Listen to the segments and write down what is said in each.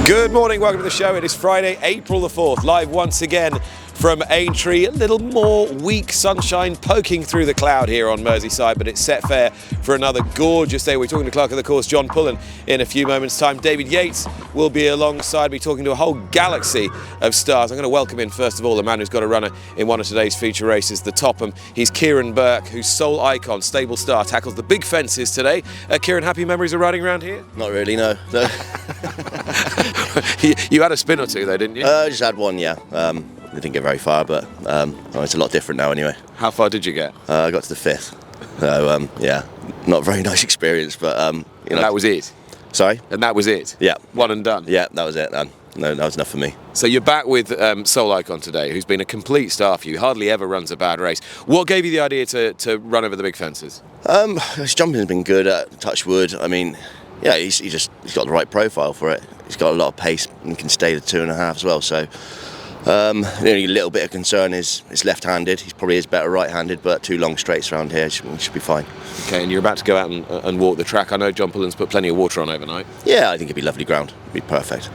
Good morning, welcome to the show. It is Friday, April the 4th, live once again from Aintree. A little more weak sunshine poking through the cloud here on Merseyside, but it's set fair for another gorgeous day. We're talking to clerk of the course, Jon Pullin, in a few moments' time. David Yates will be alongside me talking to a whole galaxy of stars. I'm going to welcome in, first of all, the man who's got a runner in one of today's feature races, the Topham. He's Kieran Burke, whose sole icon, stable star, tackles the big fences today. Kieran, happy memories of riding around here? Not really, no. You had a spin or two though, didn't you? Just had one, yeah. I didn't get very far, but it's a lot different now anyway. How far did you get? I got to the 5th. So, yeah, not a very nice experience, but, you know. That was it? Sorry? And that was it? Yeah. One and done? Yeah, that was it, man. No, that was enough for me. So you're back with sole icon today, who's been a complete star for you, hardly ever runs a bad race. What gave you the idea to run over the big fences? His jumping's been good at touch wood. I mean, yeah, he's got the right profile for it. He's got a lot of pace and can stay the 2.5 as well. So the only little bit of concern is it's left-handed. He probably is better right-handed, but 2 long straights around here should be fine. Okay, and you're about to go out and walk the track. I know Jon Pullin's put plenty of water on overnight. Yeah, I think it'd be lovely ground. It'd be perfect.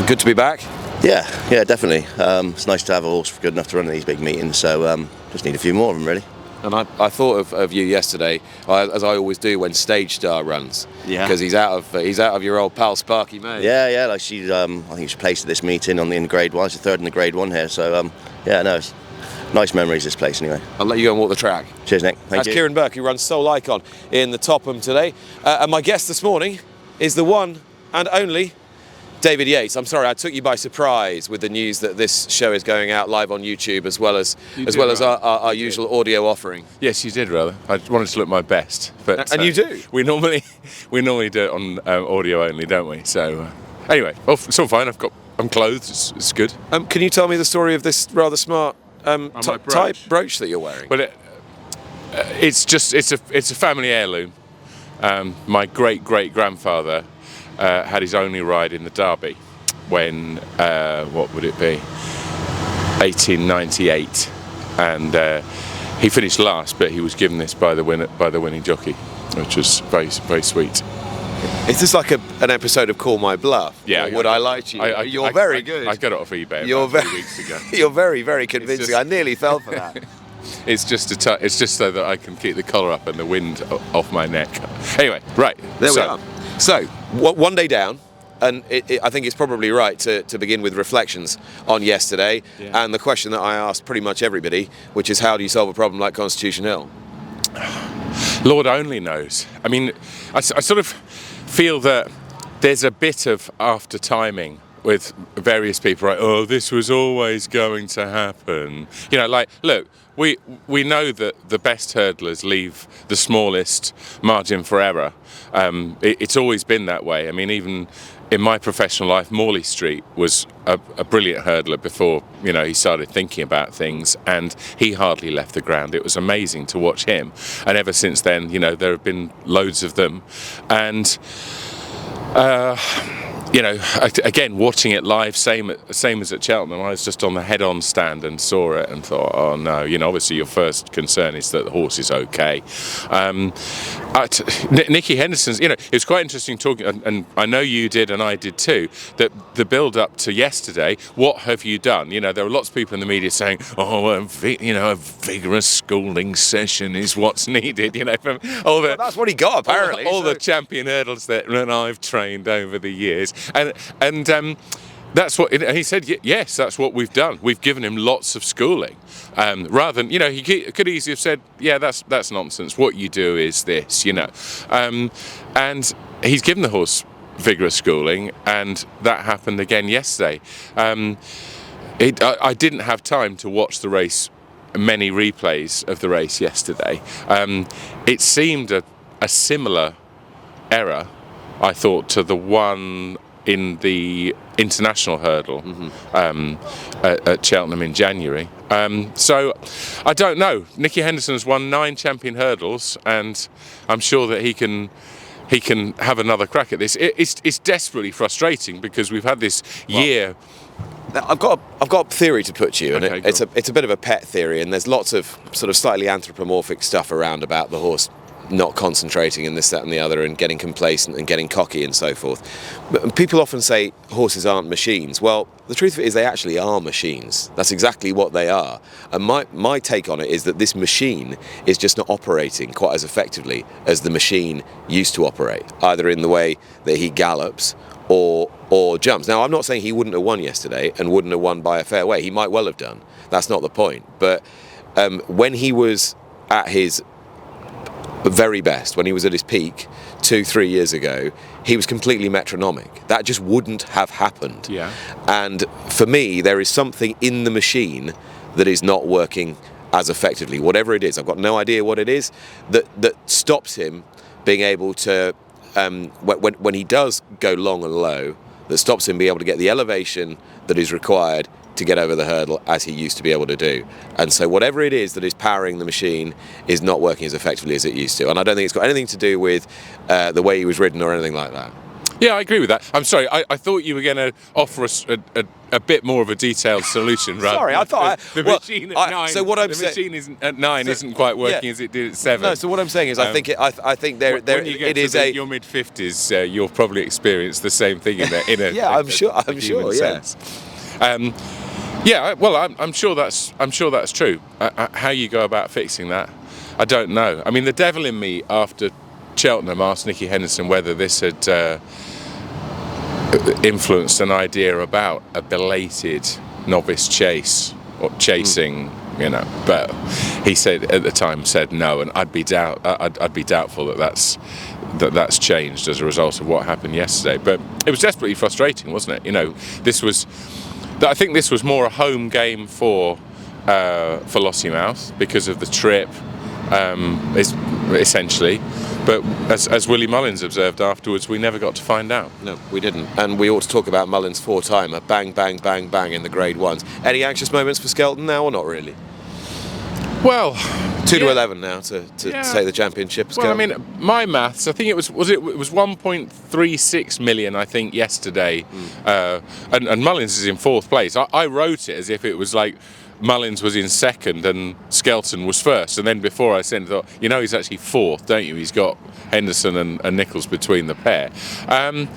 Good to be back? Yeah, definitely. It's nice to have a horse good enough to run at these big meetings. So just need a few more of them, really. And I thought of you yesterday, as I always do when Stage Star runs. Yeah. Because he's out of your old pal Sparky May. Yeah. Like she's, I think she's placed at this meeting in Grade 1. It's the 3rd in the Grade 1 here. So it's nice memories this place anyway. I'll let you go and walk the track. Cheers, Nick. Thank you. That's Keiran Burke, who runs sole icon in the Topham today. And my guest this morning is the one and only David Yates. I'm sorry, I took you by surprise with the news that this show is going out live on YouTube as well as our usual audio offering. Yes, you did, rather. I wanted to look my best, but and you do. We normally do it on audio only, don't we? So anyway, it's all fine. I'm clothed. It's good. Can you tell me the story of this rather smart type brooch that you're wearing? Well, it's a family heirloom. My great grandfather had his only ride in the Derby when, what would it be, 1898, and he finished last, but he was given this by the winning jockey, which was very, very sweet. Is this like an episode of Call My Bluff? Yeah. Would I lie to you? You're very good. I got it off eBay about 3 weeks ago. You're very, very convincing. I nearly fell for that. It's just so that I can keep the collar up and the wind off my neck. Anyway, right. There we are. So, one day down, and I think it's probably right to begin with reflections on yesterday, and the question that I asked pretty much everybody, which is how do you solve a problem like Constitution Hill? Lord only knows. I mean, I sort of feel that there's a bit of after timing with various people, right? Oh, this was always going to happen. You know, like, look, we know that the best hurdlers leave the smallest margin for error. It's always been that way. I mean, even in my professional life, Morley Street was a brilliant hurdler before, he started thinking about things, and he hardly left the ground. It was amazing to watch him. And ever since then, there have been loads of them. And again, watching it live, same as at Cheltenham, I was just on the head-on stand and saw it and thought, oh no, obviously your first concern is that the horse is okay. Nicky Henderson's, it was quite interesting talking, and I know you did and I did too, that the build-up to yesterday, what have you done? There were lots of people in the media saying, oh, a vigorous schooling session is what's needed, from all the... Well, that's what he got, apparently. All the champion hurdles that I've trained over the years. And that's what he said. Yes, that's what we've done. We've given him lots of schooling, rather than he could easily have said, yeah, that's nonsense. What you do is this, and he's given the horse vigorous schooling, and that happened again yesterday. I didn't have time to watch the race, many replays of the race yesterday. It seemed a similar error, I thought, to the one in the international hurdle at Cheltenham in January. So I don't know. Nicky Henderson's won 9 champion hurdles, and I'm sure that he can have another crack at this. It's desperately frustrating because we've had this year. I've got a theory to put to you, and okay, it's a bit of a pet theory, and there's lots of sort of slightly anthropomorphic stuff around about the horse not concentrating and this, that and the other, and getting complacent and getting cocky and so forth. But people often say horses aren't machines. Well, the truth of it is they actually are machines. That's exactly what they are. And my take on it is that this machine is just not operating quite as effectively as the machine used to operate, either in the way that he gallops or jumps. Now, I'm not saying he wouldn't have won yesterday and wouldn't have won by a fair way. He might well have done. That's not the point. But when he was at his very best, when he was at his peak 2-3 years ago, he was completely metronomic. That just wouldn't have happened. Yeah. And for me, there is something in the machine that is not working as effectively. Whatever it is, I've got no idea what it is that stops him being able to, when he does go long and low, that stops him being able to get the elevation that is required to get over the hurdle as he used to be able to do. And so whatever it is that is powering the machine is not working as effectively as it used to. And I don't think it's got anything to do with the way he was ridden or anything like that. Yeah, I agree with that. I'm sorry, I thought you were going to offer us a bit more of a detailed solution. Sorry, I thought the machine at 9. So what I'm machine at 9 isn't quite working as it did at 7. No, so what I'm saying is, I think there when you get it to is your mid 50s, you'll probably experience the same thing in a yeah, I'm sure. sense. Yeah, well, I'm sure that's true. How you go about fixing that, I don't know. I mean, the devil in me after Cheltenham asked Nicky Henderson whether this had influenced an idea about a belated novice chase or chasing, But he said at the time no, and I'd be doubtful that that's changed as a result of what happened yesterday. But it was desperately frustrating, wasn't it? I think this was more a home game for Lossiemouth because of the trip, essentially. But as Willie Mullins observed afterwards, we never got to find out. No, we didn't. And we ought to talk about Mullins' 4-timer. Bang, bang, bang, bang in the Grade 1s. Any anxious moments for Skelton now or not really? Well, 2-11 now to take the championship. Well, I mean, my maths, I think it was 1.36 million, I think, yesterday. And Mullins is in 4th place. I wrote it as if it was like Mullins was in 2nd and Skelton was 1st. And then before I sent it, I thought, he's actually 4th, don't you? He's got Henderson and Nichols between the pair. I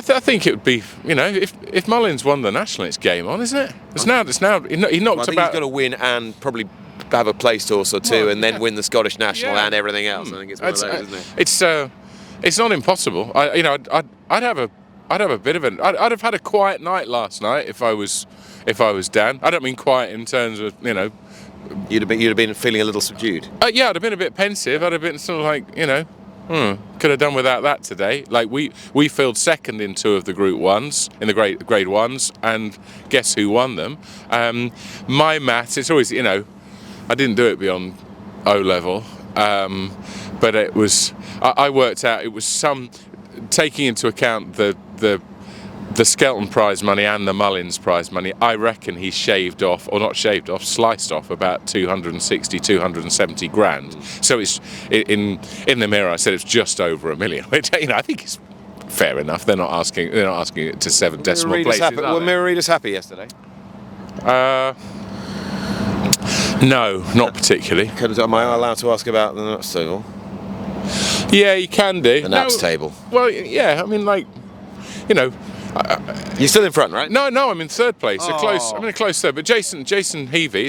think it would be, if Mullins won the National, it's game on, isn't it? It's now. He knocked he's got to win and probably have a place horse or two, and then win the Scottish National and everything else. I think it's one of those, isn't it? It's not impossible. I'd have a bit of I'd have had a quiet night last night if I was Dan. I don't mean quiet in terms of You'd have been feeling a little subdued. I'd have been a bit pensive. I'd have been sort of like could have done without that today. Like we filled 2nd in 2 of the Group 1s, in the grade 1s, and guess who won them? My maths, it's always I didn't do it beyond O level, but it was. I worked out it was some taking into account the Skelton prize money and the Mullins prize money. I reckon he sliced off about 270 grand. So it's in the Mirror. I said it's just over $1 million, which I think is fair enough. They're not asking it to 7 decimal places. Were mirror readers happy yesterday? No, not particularly. Am I allowed to ask about the nuts table? Yeah, you can do. The nuts table. Well, yeah. I mean, you're still in front, right? No, I'm in 3rd place. I'm in a close 3rd. But Jason Heavey,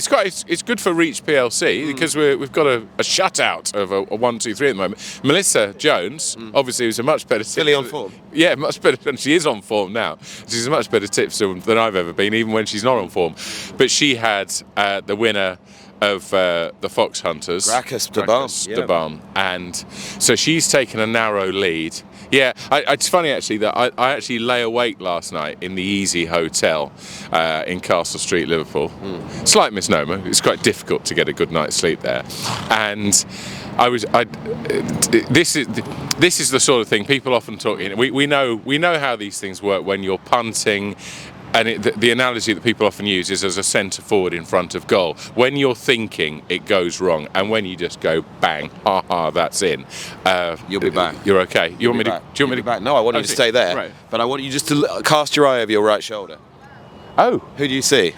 it's good for Reach PLC because we've got a shutout of a 1-2-3 at the moment. Melissa Jones, obviously, who's a much better tipster. Still on form. Yeah, much better. And she is on form now. She's a much better tipster than I've ever been, even when she's not on form. But she had the winner of the Fox Hunters, Gracchus de Balm, and so she's taken a narrow lead. Yeah, it's funny actually that I actually lay awake last night in the Easy Hotel in Castle Street, Liverpool. Slight misnomer. It's quite difficult to get a good night's sleep there, and this is the sort of thing people often talk. We know how these things work when you're punting. And the analogy that people often use is as a centre forward in front of goal. When you're thinking, it goes wrong, and when you just go bang, that's in. You'll be back. You're okay. Do you want me to back? No, I want you to stay there. Right. But I want you just to cast your eye over your right shoulder. Oh, who do you see?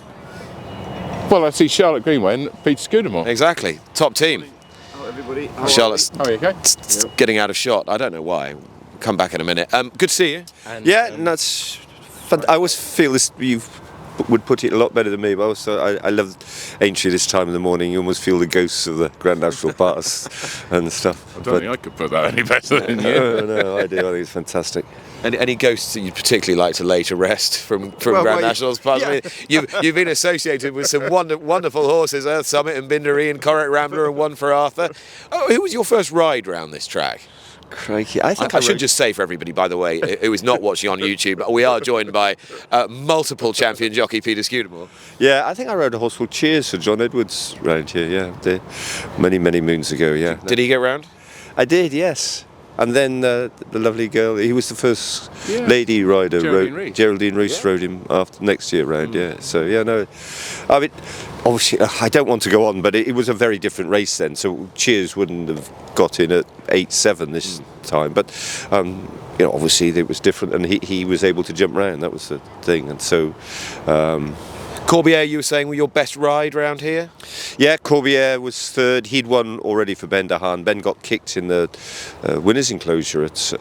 Well, I see Charlotte Greenway and Peter Scudamore. Exactly, top team. everybody. Charlotte's Oh, you okay? getting out of shot. I don't know why. Come back in a minute. Good to see you. And, Yeah, and that's. I always feel this. You would put it a lot better than me, but also I love Aintree this time of the morning. You almost feel the ghosts of the Grand National Parks and stuff. I don't think I could put that any better than you. No, I do. I think it's fantastic. Any ghosts that you'd particularly like to lay to rest from Grand Nationals Park? yeah. I mean, you've been associated with some wonderful horses, Earth Summit and Binderee and Correct Rambler and One for Arthur. Oh, who was your first ride round this track? Crikey, I think I should just say for everybody, by the way, who is not watching on YouTube, we are joined by multiple champion jockey Peter Scudamore. Yeah, I think I rode a horse called Cheers for John Edwards round here. Yeah, many moons ago. Yeah. Did he get round? I did, yes. And then the lovely girl, he was the first lady rider. Geraldine Rees rode him after next year round, yeah. So, yeah, no. I mean, obviously, I don't want to go on, but it was a very different race then. So Cheers wouldn't have got in at 8-7 this time. But, you know, obviously it was different and he was able to jump round. That was the thing. And so... Corbière, you were saying, were your best ride round here? Yeah, Corbière was third. He'd won already for Ben Dahan. Ben got kicked in the winners' enclosure at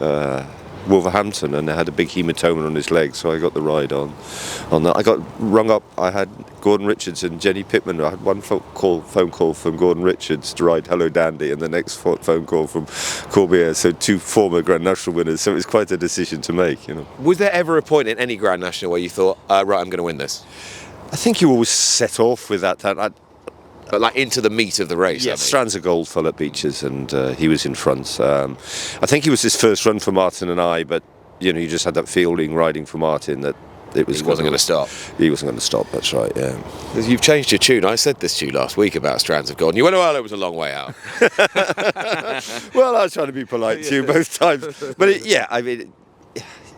Wolverhampton and had a big hematoma on his leg, so I got the ride on that. I got rung up. I had Gordon Richards and Jenny Pittman. I had one phone call from Gordon Richards to ride Hello Dandy, and the next phone call from Corbière. So two former Grand National winners. So it was quite a decision to make, you know. Was there ever a point in any Grand National where you thought, right, I'm going to win this? I think you always set off with that. But like into the meat of the race. Yeah, Strands of Gold fell at Beeches and he was in front. I think he was his first run for Martin and I, but you know, you just had that feeling riding for Martin that it was. He wasn't going to stop. He wasn't going to stop. That's right. Yeah. You've changed your tune. I said this to you last week about Strands of Gold, and you went, "Well, it was a long way out." Well, I was trying to be polite to you both times, but I mean,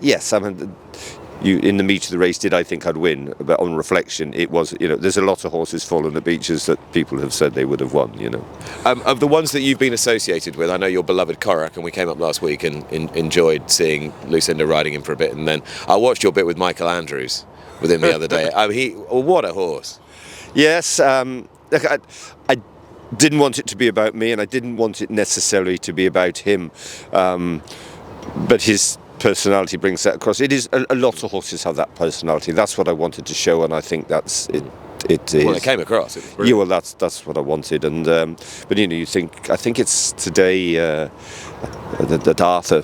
yes, I mean. You in the meat of the race, did I think I'd win? But on reflection, it was, you know, there's a lot of horses fallen at Beeches that people have said they would have won, you know. Of the ones that you've been associated with, I know your beloved Corach, and we came up last week and enjoyed seeing Lucinda riding him for a bit, and then I watched your bit with Michael Andrews with him the other day. I mean, what a horse. Yes, look, I didn't want it to be about me, and I didn't want it necessarily to be about him, but his personality brings that across. It is a lot of horses have that personality. That's what I wanted to show, and I think that's it. It is. Well, it came across. Yeah, well, that's what I wanted, and but you know, I think it's today that Arthur.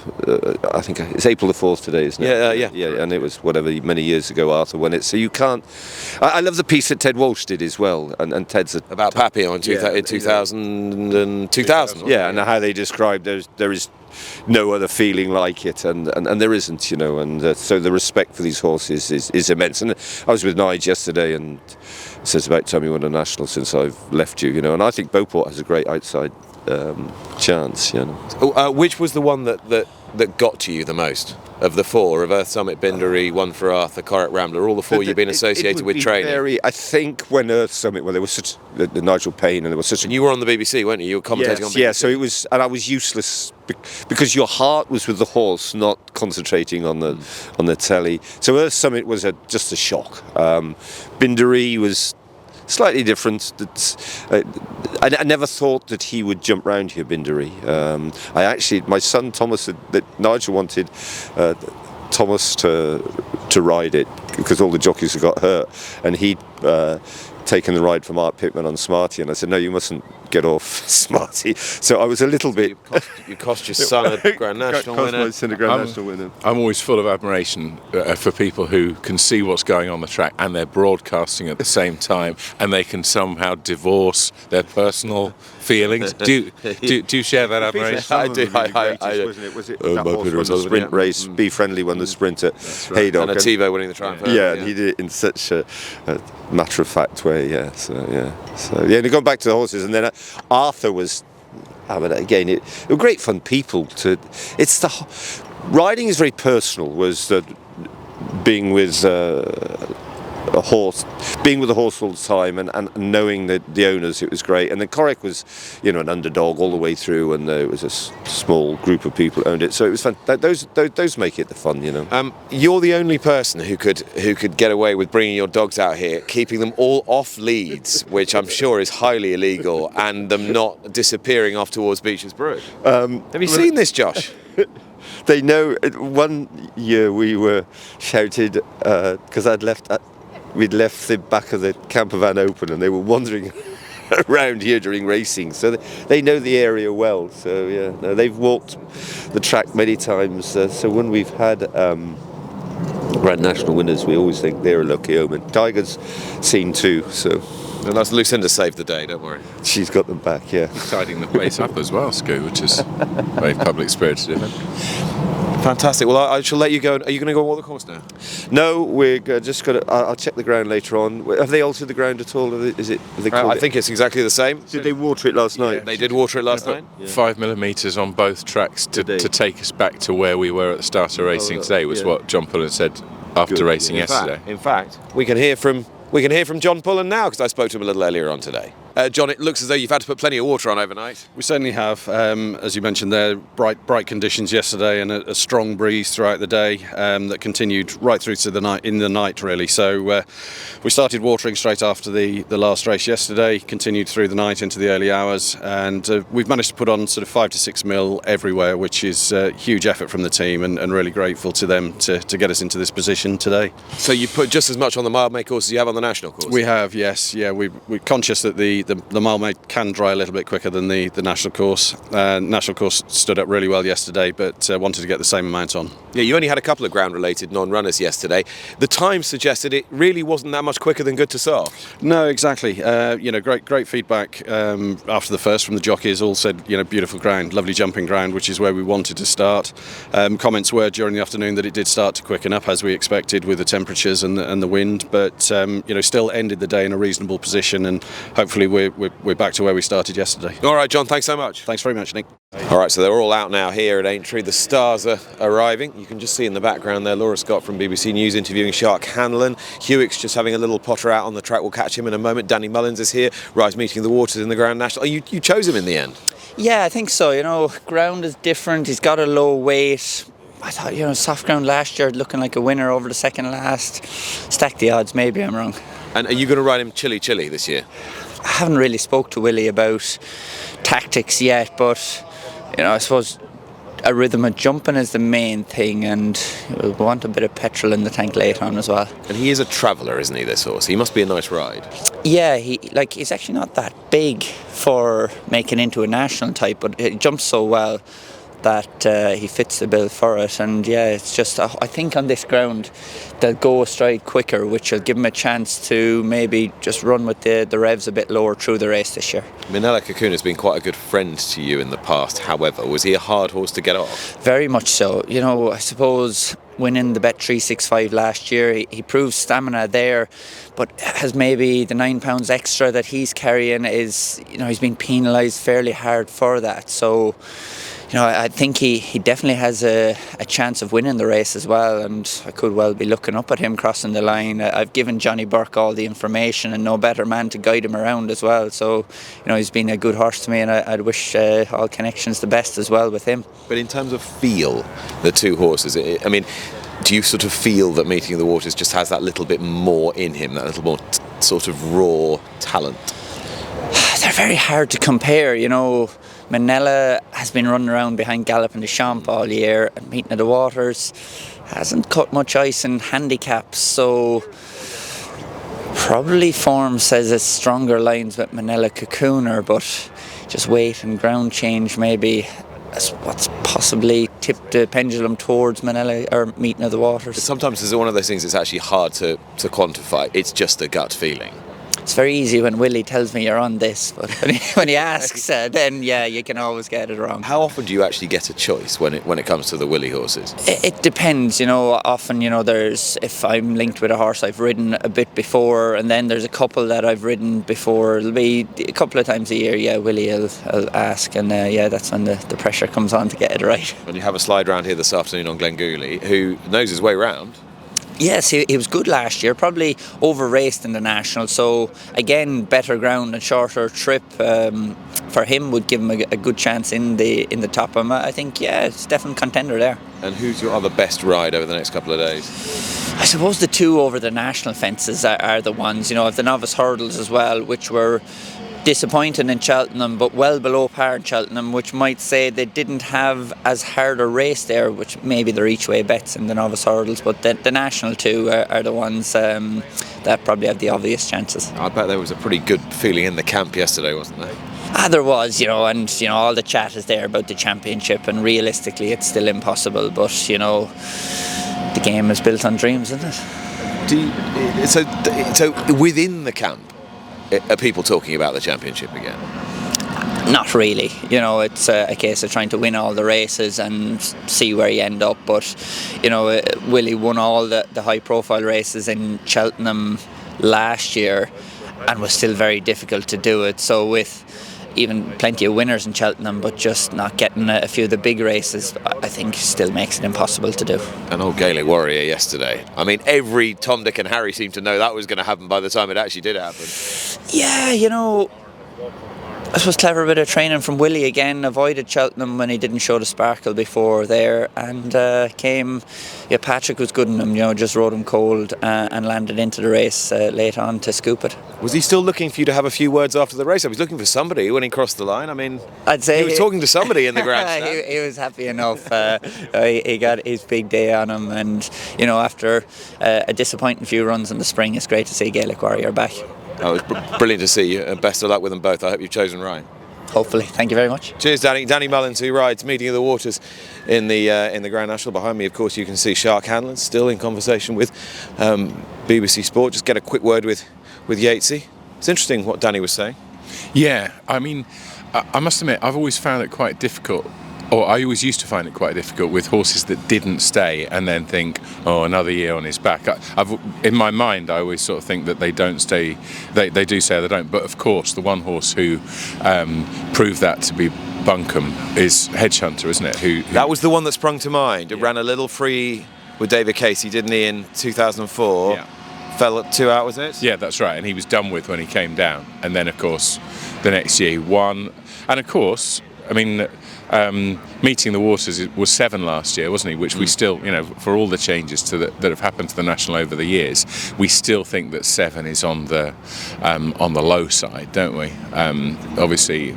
I think it's April the 4th today, isn't it? Yeah, and it was whatever many years ago Arthur won it. So you can't. I love the piece that Ted Walsh did as well, and Ted's about Papillon in 2000. Yeah, and how they described there is no other feeling like it, and there isn't, you know, and so the respect for these horses is immense. And I was with Nige yesterday, and he says, about time you won a national since I've left you, you know, and I think Beauport has a great outside chance, you know. Which was the one that got to you the most of the four, of Earth Summit, Binderee, One for Arthur, Correct Rambler, all the four you've been associated with training? I think when Earth Summit, there was such the Nigel Payne, and there was such. And you were on the BBC, weren't you? You were commentating on BBC. Yeah, so it was, and I was useless because your heart was with the horse, not concentrating on the telly. So Earth Summit was just a shock. Binderee was slightly different. I never thought that he would jump round here, Binderee. My son Thomas, that Nigel wanted Thomas to ride it because all the jockeys had got hurt, and he'd taken the ride from Art Pittman on Smarty, and I said, no, you mustn't get off Smarty. So I was a little bit. You cost your son a Grand National winner. I'm always full of admiration for people who can see what's going on the track and they're broadcasting at the same time, and they can somehow divorce their personal feelings. Do you share that admiration? I do. Was it that horse won the sprint race? Be Friendly won the sprint at Haydock. And Ativo winning the Triumph. Yeah, and he did it in such a matter-of-fact way. Yeah. So and going back to the horses, and then Arthur was. But again, they were great fun people. Riding is very personal. Was being with a horse, being with the horse all the time and knowing the owners, it was great. And then Corrick was, an underdog all the way through, and it was a small group of people owned it, so it was fun. Those make it the fun, You're the only person who could get away with bringing your dogs out here, keeping them all off leads, which I'm sure is highly illegal, and them not disappearing off towards Beecher's Brook. Have you seen this, Josh? They know. One year we were shouted because we'd left the back of the camper van open, and they were wandering around here during racing, so they know the area well. So yeah, no, they've walked the track many times. So when we've had Grand National winners, we always think they're a lucky omen. Tiger's seen two, so. And that's Lucinda saved the day, don't worry. She's got them back, yeah. Tidying the place up as well, Sco, which is very public-spirited event. Fantastic. Well, I shall let you go. Are you going to go and walk the course now? No, we're just going to. I'll check the ground later on. Have they altered the ground at all? I think it's exactly the same. Did they water it last night? They did water it last night. Yeah. 5 millimetres on both tracks to take us back to where we were at the start of racing today was what Jon Pullin said after racing yesterday. In fact, we can hear from Jon Pullin now, because I spoke to him a little earlier on today. John, it looks as though you've had to put plenty of water on overnight. We certainly have. As you mentioned there, bright conditions yesterday, and a strong breeze throughout the day that continued right through to the night really. So we started watering straight after the last race yesterday, continued through the night into the early hours, and we've managed to put on sort of 5 to 6 mil everywhere, which is a huge effort from the team, and really grateful to them to get us into this position today. So you put just as much on the mile-made course as you have on the national course? We have, yes. Yeah, we're conscious that the mile-made can dry a little bit quicker than the national course. National course stood up really well yesterday, but wanted to get the same amount on. Yeah, you only had a couple of ground-related non-runners yesterday. The time suggested it really wasn't that much quicker than good to soft. No, exactly. Great feedback after the first from the jockeys. All said, beautiful ground, lovely jumping ground, which is where we wanted to start. Comments were during the afternoon that it did start to quicken up as we expected with the temperatures and the wind, but still ended the day in a reasonable position, and hopefully we're back to where we started yesterday. All right, John, thanks so much. Thanks very much, Nick. All right, so they're all out now here at Aintree. The stars are arriving. You can just see in the background there Laura Scott from BBC News interviewing Shark Hanlon. Hewick's just having a little potter out on the track. We'll catch him in a moment. Danny Mullins is here. Rise Meeting the Waters in the Grand National. You chose him in the end? Yeah, I think so. Ground is different. He's got a low weight. I thought, soft ground last year looking like a winner over the second last. Stack the odds, maybe I'm wrong. And are you going to ride him chilly this year? I haven't really spoke to Willie about tactics yet, but I suppose a rhythm of jumping is the main thing, and we want a bit of petrol in the tank later on as well. And he is a traveller, isn't he, this horse? He must be a nice ride. Yeah, he's actually not that big for making into a national type, but he jumps so well that he fits the bill for it. And yeah, it's just I think on this ground they'll go a stride quicker, which will give him a chance to maybe just run with the revs a bit lower through the race this year. Minella Cocooner has been quite a good friend to you in the past. However, was he a hard horse to get off? Very much so. I suppose winning the Bet 365 last year, he proved stamina there, but has maybe the £9 extra that he's carrying is, he's been penalised fairly hard for that. So I think he definitely has a chance of winning the race as well, and I could well be looking up at him crossing the line. I've given Johnny Burke all the information, and no better man to guide him around as well. So, he's been a good horse to me, and I'd wish all connections the best as well with him. But in terms of feel, the two horses, do you sort of feel that Meeting of the Waters just has that little bit more in him, that little more sort of raw talent? They're very hard to compare, Minella has been running around behind Galloping the Champ all year, and Meeting of the Waters hasn't cut much ice in handicaps, so probably form says it's stronger lines with Minella Cocooner, but just weight and ground change maybe is what's possibly tipped the pendulum towards Minella or Meeting of the Waters. Sometimes it's one of those things that's actually hard to quantify. It's just a gut feeling. It's very easy when Willie tells me you're on this, but when he asks, then yeah, you can always get it wrong. How often do you actually get a choice when it comes to the Willie horses? It depends, often, there's, if I'm linked with a horse I've ridden a bit before, and then there's a couple that I've ridden before. It'll be a couple of times a year, yeah, Willie will ask, and that's when the pressure comes on to get it right. When you have a slide round here this afternoon on Glengouly, who knows his way round? Yes, he was good last year, probably over-raced in the National, so again, better ground and shorter trip for him would give him a good chance in the Topham. I think, it's definitely contender there. And who's your other best ride over the next couple of days? I suppose the two over the national fences are the ones, of the novice hurdles as well, which were disappointing in Cheltenham, but well below par in Cheltenham, which might say they didn't have as hard a race there, which maybe they're each way bets in the novice hurdles, but the national two are the ones that probably have the obvious chances. I bet there was a pretty good feeling in the camp yesterday, wasn't there? There was, and all the chat is there about the championship, and realistically it's still impossible, but the game is built on dreams, isn't it? So within the camp, are people talking about the championship again? Not really. It's a case of trying to win all the races and see where you end up. But, Willie won all the high-profile races in Cheltenham last year and was still very difficult to do it. So with even plenty of winners in Cheltenham, but just not getting a few of the big races, I think still makes it impossible to do. An old Gaelic warrior yesterday. I mean, every Tom, Dick and Harry seemed to know that was going to happen by the time it actually did happen. Yeah, I suppose clever bit of training from Willie again. Avoided Cheltenham when he didn't show the sparkle before there, and Patrick was good in him, just rode him cold and landed into the race late on to scoop it. Was he still looking for you to have a few words after the race? I was looking for somebody when he crossed the line. I mean, I'd say he was talking to somebody in the grandstand. he was happy enough. He got his big day on him, and after a disappointing few runs in the spring, it's great to see Gaelic Warrior back. Oh, it was brilliant to see you, and best of luck with them both. I hope you've chosen right. Hopefully. Thank you very much. Cheers, Danny. Danny Mullins, who rides Meeting of the Waters in the Grand National. Behind me, of course, you can see Shark Hanlon still in conversation with BBC Sport. Just get a quick word with Yatesy. It's interesting what Danny was saying. Yeah, I mean, I must admit, I've always found it quite difficult, or I always used to find it quite difficult with horses that didn't stay and then think, another year on his back. In my mind, I always sort of think that they don't stay, they do say they don't. But of course, the one horse who proved that to be Bunkum is Hedge Hunter, isn't it? That was the one that sprung to mind. It ran a little free with David Casey, didn't he, in 2004? Yeah. Fell at 2 out, was it? Yeah, that's right. And he was done with when he came down. And then, of course, the next year he won. And of course, I mean, Meeting the Waters was 7 last year, wasn't he? Which we still, for all the changes that have happened to the National over the years, we still think that 7 is on the low side, don't we? Obviously,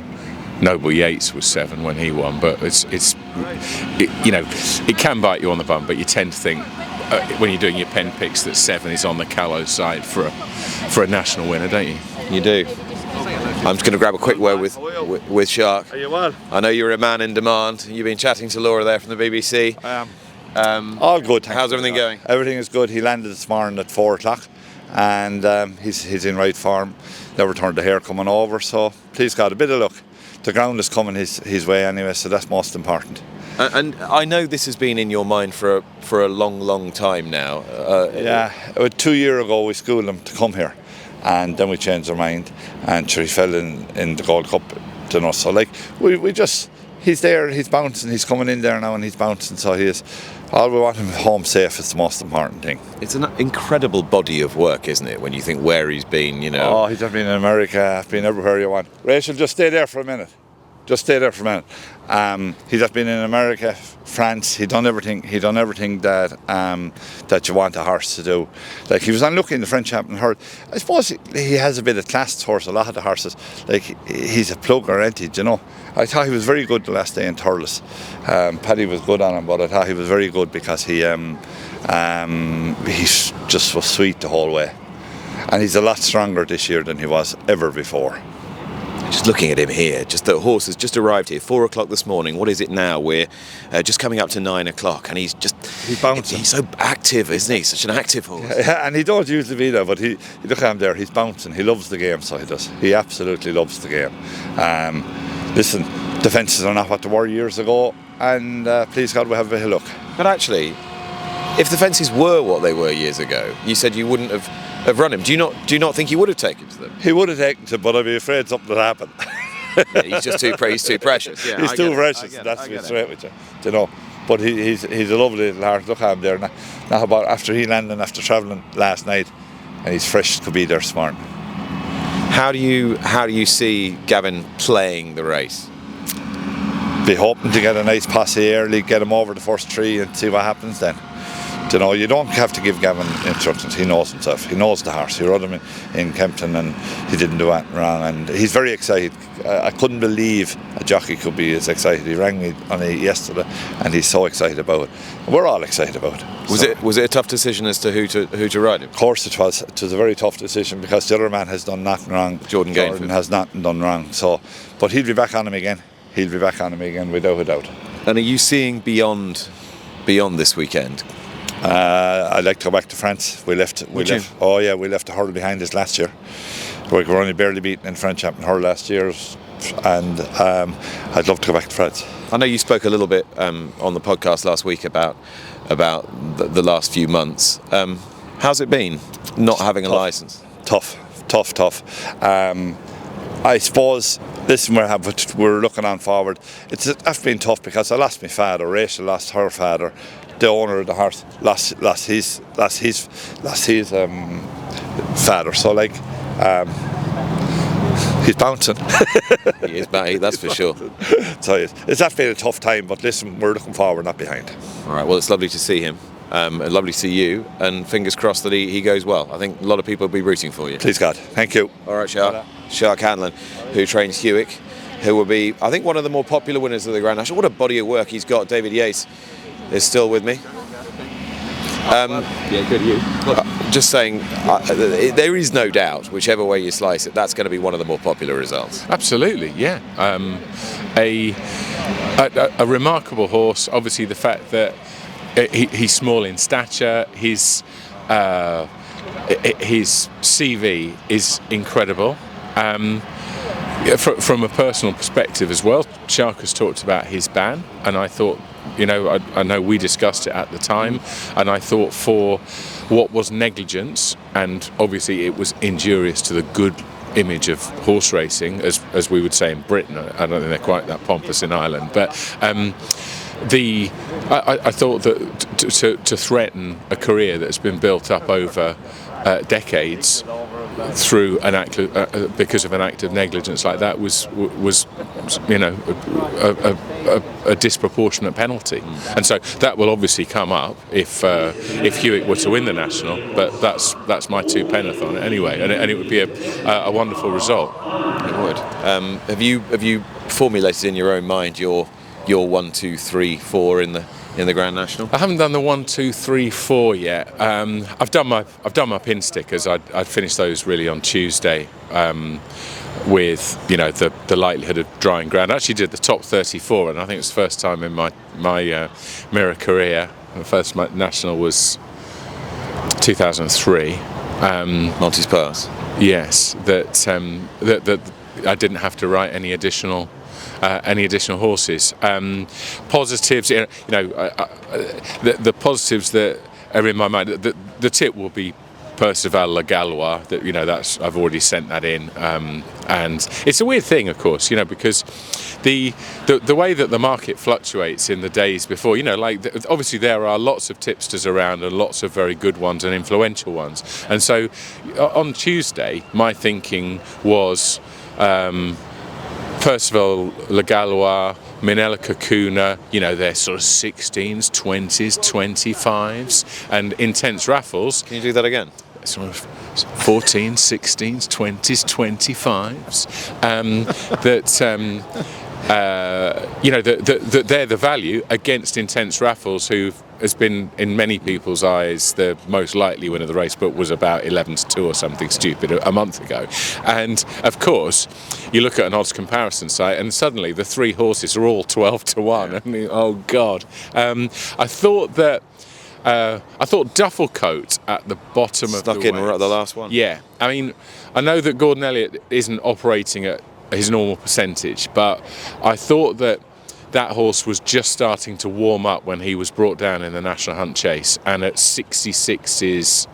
Noble Yates was 7 when he won, but it can bite you on the bum. But you tend to think when you're doing your pen picks that 7 is on the callow side for a national winner, don't you? You do. I'm just going to grab a quick word with Shark. Are you well? I know you're a man in demand. You've been chatting to Laura there from the BBC. I am. All good. How's everything going? Everything is good. He landed this morning at 4 o'clock and he's in right form. Never turned the hair coming over, so please God, a bit of luck. The ground is coming his way anyway, so that's most important. And I know this has been in your mind for a long time now. 2 years ago we schooled him to come here. And then we changed our mind, and he fell in the Gold Cup, So we just, he's there, he's bouncing, he's coming in there now, and he's bouncing. So he is. All we want him home safe is the most important thing. It's an incredible body of work, isn't it? When you think where he's been, Oh, he's been in America, been everywhere you want. Rachel, just stay there for a minute. He's just been in America, France. He done everything that that you want a horse to do. Like, he was unlucky in the French Champion Hurdle. I suppose he has a bit of class to horse. A lot of the horses, like, he's a plugger, ain't he? I thought he was very good the last day in Thurles. Paddy was good on him, but I thought he was very good because he just was sweet the whole way. And he's a lot stronger this year than he was ever before. Just looking at him here, just the horse has just arrived here, 4 o'clock this morning. What is it now? We're just coming up to 9 o'clock, and he's bouncing. He's so active, isn't he? Such an active horse. Yeah, and he don't usually be there, but he look at him there. He's bouncing. He loves the game, so he does. He absolutely loves the game. Listen, the fences are not what they were years ago, and please God, we have a bit of luck. But actually, if the fences were what they were years ago, you said you wouldn't have run him. Do you not think he would have taken to them? He would have taken to them, but I'd be afraid something would happen. Yeah, he's just too precious. Yeah, He's I too get it. precious. That's to be straight with you. Do you know? But he's a lovely little heart. Look at him there. Now about after he landed, after travelling last night, and he's fresh to be there this morning. How do you see Gavin playing the race? Be hoping to get a nice posse early, get him over the first three, and see what happens then. You know, you don't have to give Gavin instructions. He knows himself. He knows the horse. He rode him in Kempton and he didn't do anything wrong. And he's very excited. I couldn't believe a jockey could be as excited. He rang me on it yesterday and he's so excited about it. We're all excited about it. Was it a tough decision as to who to ride him? Of course it was. It was a very tough decision because the other man has done nothing wrong. Jordan Gainford has nothing done wrong. So, but he'll be back on him again. He'll be back on him again without a doubt. And are you seeing beyond this weekend? I'd like to go back to France. We left. Oh yeah, we left the hurl behind us last year. We were only barely beaten in French champion hurl last year, and I'd love to go back to France. I know you spoke a little bit on the podcast last week about the last few months. How's it been not having a licence? Tough. I suppose this we're looking on forward. It's been tough because I lost my father. Rachel lost her father. The owner of the horse lost his father. So like he's bouncing. He is, that's for sure. So it's been a tough time, but listen, we're looking forward, not behind. All right. Well, it's lovely to see him. And lovely to see you, and fingers crossed that he goes well. I think a lot of people will be rooting for you. Please God. Thank you. All right, Shark Hanlon, who trains Hewick, who will be, I think, one of the more popular winners of the Grand National. What a body of work he's got. David Yates is still with me. Yeah, good. You. Just saying, there is no doubt, whichever way you slice it, that's going to be one of the more popular results. Absolutely, yeah. A remarkable horse. Obviously, the fact that he's small in stature, his CV is incredible. From a personal perspective as well, Shark has talked about his ban, and I thought, I know we discussed it at the time, and I thought for what was negligence, and obviously it was injurious to the good image of horse racing, as we would say in Britain. I don't think they're quite that pompous in Ireland, but I thought that to threaten a career that's been built up over decades through an act because of an act of negligence like that was a disproportionate penalty, and so that will obviously come up if Hewick were to win the national. But that's my two penneth on it anyway, and it would be a wonderful result. It would. Have you formulated in your own mind your 1, 2, 3, 4 in the Grand National? I haven't done the 1, 2, 3, 4 yet. I've done my pin stickers. I'd finished those really on Tuesday, with the likelihood of drying ground. I actually did the top 34, and I think it's the first time in my mirror career. The first national was 2003. Monty's Pass. Yes, that I didn't have to write any additional horses. Positives, the positives that are in my mind. The tip will be Percival Le Gallois. That's I've already sent that in, and it's a weird thing, of course, because the way that the market fluctuates in the days before, obviously there are lots of tipsters around and lots of very good ones and influential ones, and so on Tuesday my thinking was Percival Le Gallois, Minella Cocooner, they're sort of 16s, 20s, 25s, and Intense Raffles. Can you do that again? Sort of 14s, 16s, 20s, 25s. That they're the value against Intense Raffles, who has been, in many people's eyes, the most likely winner of the race, but was about 11-2 or something stupid a month ago. And of course, you look at an odds comparison site, and suddenly the three horses are all 12-1. Yeah. I mean, oh God! I thought Dufflecoat at the bottom of the weights. Stuck in the last one. Yeah, I mean, I know that Gordon Elliott isn't operating at his normal percentage, but I thought that horse was just starting to warm up when he was brought down in the National Hunt Chase, and at 66's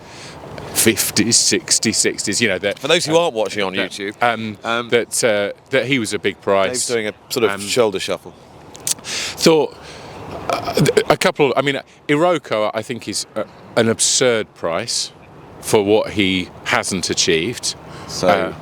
50s, 60s, you know. That, For those who aren't watching on YouTube, that he was a big price. Dave's doing a sort of shoulder shuffle. Thought a couple. I mean, Iroko, I think, is an absurd price for what he hasn't achieved. So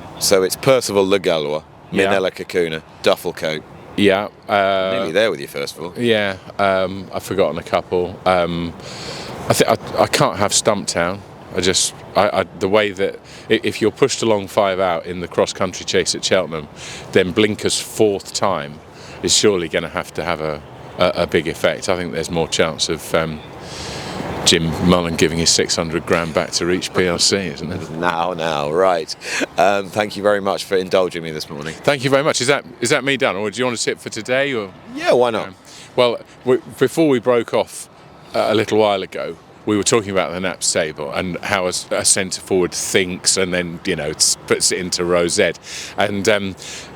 it's Percival Le Gallois, Yeah. Minella Cocooner, duffel coat. Yeah. Nearly there with you, first of all. Yeah. I've forgotten a couple. I think I can't have Stumptown. The way that if you're pushed along 5 out in the cross-country chase at Cheltenham, then Blinker's 4th time is surely going to have a big effect. I think there's more chance of Jim Mullen giving his 600 grand back to Reach PLC, isn't there? Now, right. Thank you very much for indulging me this morning. Thank you very much. Is that me done, or do you want to sit for today? Or Yeah, why not? well, before we broke off a little while ago, we were talking about the Naps table and how a centre forward thinks and then, you know, puts it into row Z. And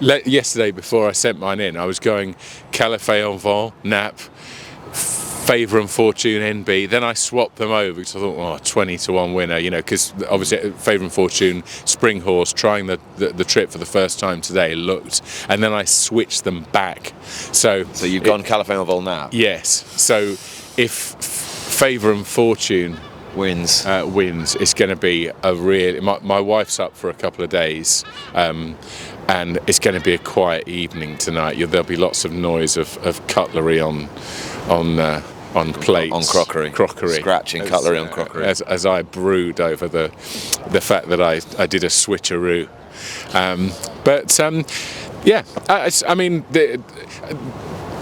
yesterday, before I sent mine in, I was going Calafé Envol, Nap, Favour and Fortune, NB. Then I swapped them over because I thought, 20-1 winner, you know, because obviously Favour and Fortune, Spring Horse, trying the trip for the first time today, looked, and then I switched them back. So you've gone Calafé Envol now? Yes. So if Favour and Fortune wins, it's going to be a real. My wife's up for a couple of days, and it's going to be a quiet evening tonight. There'll be lots of noise of cutlery on plates, on crockery, scratching cutlery on crockery, as I brood over the fact that I did a switcheroo. I mean.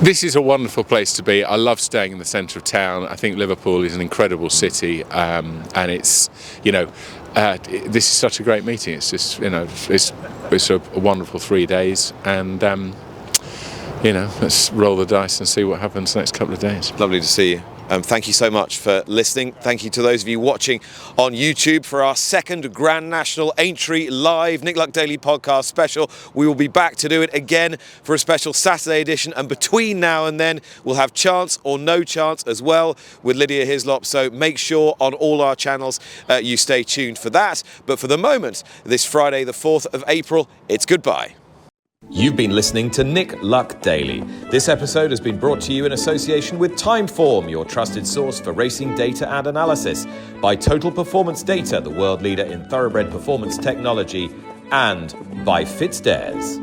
This is a wonderful place to be. I love staying in the centre of town. I think Liverpool is an incredible city, and it's, you know, this is such a great meeting. It's just, you know, it's a wonderful 3 days, and you know, let's roll the dice and see what happens the next couple of days. Lovely to see you. Thank you so much for listening. Thank you to those of you watching on YouTube for our second Grand National Aintree Live Nick Luck Daily podcast special. We will be back to do it again for a special Saturday edition, and between now and then we'll have Chance or No Chance as well with Lydia Hislop, so make sure on all our channels you stay tuned for that. But for the moment, this Friday the 4th of April, it's goodbye. You've been listening to Nick Luck Daily. This episode has been brought to you in association with Timeform, your trusted source for racing data and analysis, by Total Performance Data, the world leader in thoroughbred performance technology, and by FitzDares.